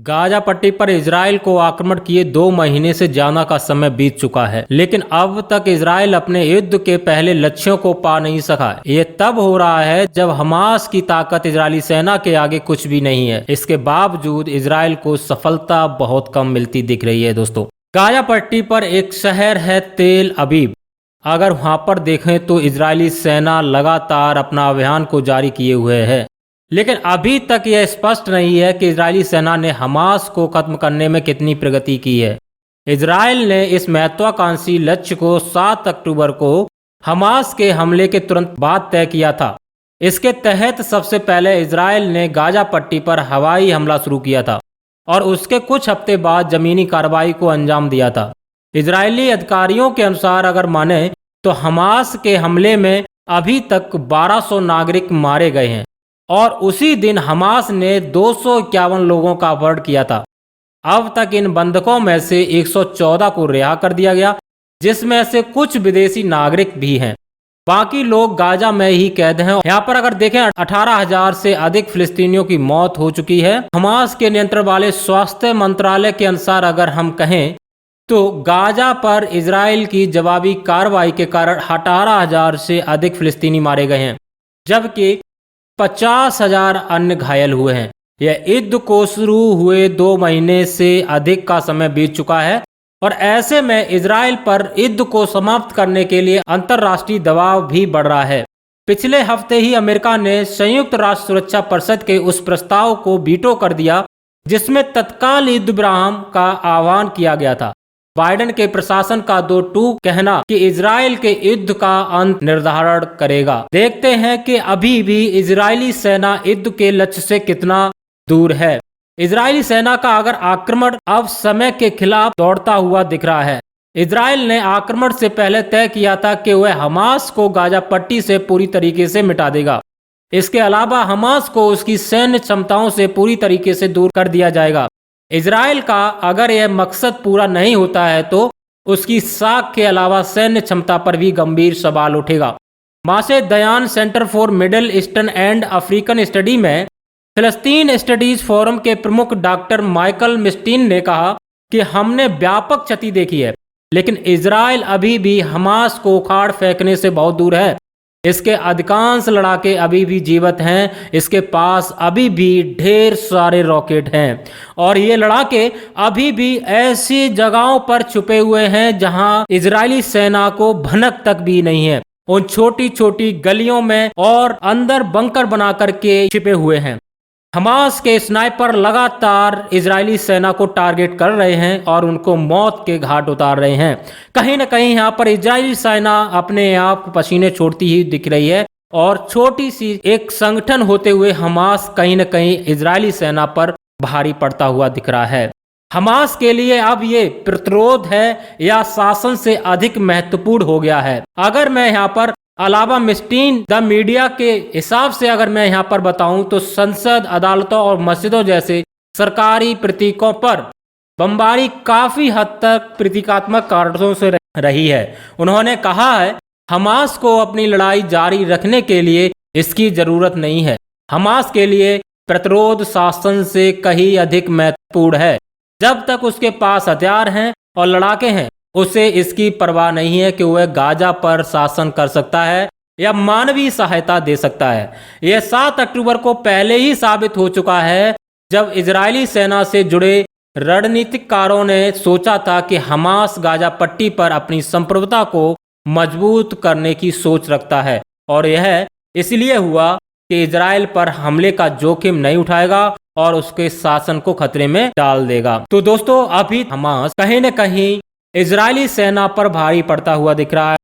Gaza पट्टी पर Israel को आक्रमण किए 2 महीने से ज्यादा का समय बीत चुका है, लेकिन अब तक इजराइल अपने युद्ध के पहले लक्ष्यों को पा नहीं सका। ये तब हो रहा है जब हमास की ताकत इजरायली सेना के आगे कुछ भी नहीं है। इसके बावजूद इजराइल को सफलता बहुत कम मिलती दिख रही है। दोस्तों, गाजा पट्टी पर एक शहर है तेल अबीब। अगर वहां पर देखें तो इजरायली सेना लगातार अपना अभियान को जारी किए हुए है, लेकिन अभी तक यह स्पष्ट नहीं है कि इजरायली सेना ने हमास को खत्म करने में कितनी प्रगति की है। इजराइल ने इस महत्वाकांक्षी लक्ष्य को 7 अक्टूबर को हमास के हमले के तुरंत बाद तय किया था। इसके तहत सबसे पहले इजराइल ने गाजा पट्टी पर हवाई हमला शुरू किया था और उसके कुछ हफ्ते बाद जमीनी कार्रवाई को अंजाम दिया था। इजरायली अधिकारियों के अनुसार अगर माने तो हमास के हमले में अभी तक 1200 नागरिक मारे गए हैं और उसी दिन हमास ने 251 लोगों का अपहरण किया था। अब तक इन बंधकों में से 114 को रिहा कर दिया गया, जिसमें से कुछ विदेशी नागरिक भी हैं। बाकी लोग गाजा में ही कैद हैं। यहाँ पर अगर देखें 18,000 से अधिक फिलिस्तीनियों की मौत हो चुकी है। हमास के नियंत्रण वाले स्वास्थ्य मंत्रालय के अनुसार अगर हम कहें तो गाजा पर इजराइल की जवाबी कार्रवाई के कारण 18,000 से अधिक फिलिस्तीनी मारे गए हैं, जबकि 50,000 अन्य घायल हुए हैं। यह युद्ध को शुरू हुए 2 महीने से अधिक का समय बीत चुका है और ऐसे में इजराइल पर युद्ध को समाप्त करने के लिए अंतर्राष्ट्रीय दबाव भी बढ़ रहा है। पिछले हफ्ते ही अमेरिका ने संयुक्त राष्ट्र सुरक्षा परिषद के उस प्रस्ताव को वीटो कर दिया जिसमें तत्काल युद्ध विराम का आह्वान किया गया था। बाइडेन के प्रशासन का 2 टूक कहना कि इजराइल के युद्ध का अंत निर्धारण करेगा। देखते हैं कि अभी भी इजरायली सेना युद्ध के लक्ष्य से कितना दूर है। इजरायली सेना का अगर आक्रमण अब समय के खिलाफ दौड़ता हुआ दिख रहा है। इजराइल ने आक्रमण से पहले तय किया था कि वह हमास को गाजा पट्टी से पूरी तरीके से मिटा देगा। इसके अलावा हमास को उसकी सैन्य क्षमताओं से पूरी तरीके से दूर कर दिया जाएगा। इजराइल का अगर यह मकसद पूरा नहीं होता है तो उसकी साख के अलावा सैन्य क्षमता पर भी गंभीर सवाल उठेगा। Moshe Dayan centre for Middle Eastern and African study में फिलिस्तीन स्टडीज फोरम के प्रमुख डॉक्टर माइकल मिस्टीन ने कहा कि हमने व्यापक क्षति देखी है, लेकिन इजराइल अभी भी हमास को उखाड़ फेंकने से बहुत दूर है। इसके अधिकांश लड़ाके अभी भी जीवित हैं। इसके पास अभी भी ढेर सारे रॉकेट हैं और ये लड़ाके अभी भी ऐसी जगहों पर छुपे हुए हैं जहां इजरायली सेना को भनक तक भी नहीं है। उन छोटी छोटी गलियों में और अंदर बंकर बना करके छिपे हुए हैं। हमास के स्नाइपर लगातार इजरायली सेना को टारगेट कर रहे हैं और उनको मौत के घाट उतार रहे हैं। कहीं न कहीं यहाँ पर इजरायली सेना अपने आप पसीने छोड़ती ही दिख रही है और छोटी सी एक संगठन होते हुए हमास कहीं न कहीं इजरायली सेना पर भारी पड़ता हुआ दिख रहा है। हमास के लिए अब ये प्रतिरोध है या शासन से अधिक महत्वपूर्ण हो गया है। अगर मैं यहाँ पर अलावा मिस्टीन द मीडिया के हिसाब से अगर मैं यहाँ पर बताऊं तो संसद, अदालतों और मस्जिदों जैसे सरकारी प्रतीकों पर बमबारी काफी हद तक प्रतीकात्मक कारणों से रही है। उन्होंने कहा है हमास को अपनी लड़ाई जारी रखने के लिए इसकी जरूरत नहीं है। हमास के लिए प्रतिरोध शासन से कहीं अधिक महत्वपूर्ण है। जब तक उसके पास हथियार हैं और लड़ाके हैं, उसे इसकी परवाह नहीं है कि वह गाजा पर शासन कर सकता है या मानवीय सहायता दे सकता है। यह 7 अक्टूबर को पहले ही साबित हो चुका है, जब इजरायली सेना से जुड़े रणनीतिकारों ने सोचा था कि हमास गाजा पट्टी पर अपनी संप्रभुता को मजबूत करने की सोच रखता है और यह इसलिए हुआ कि इजराइल पर हमले का जोखिम नहीं उठाएगा और उसके शासन को खतरे में डाल देगा। तो दोस्तों, अभी हमास कहीं न कहीं इजरायली सेना पर भारी पड़ता हुआ दिख रहा है।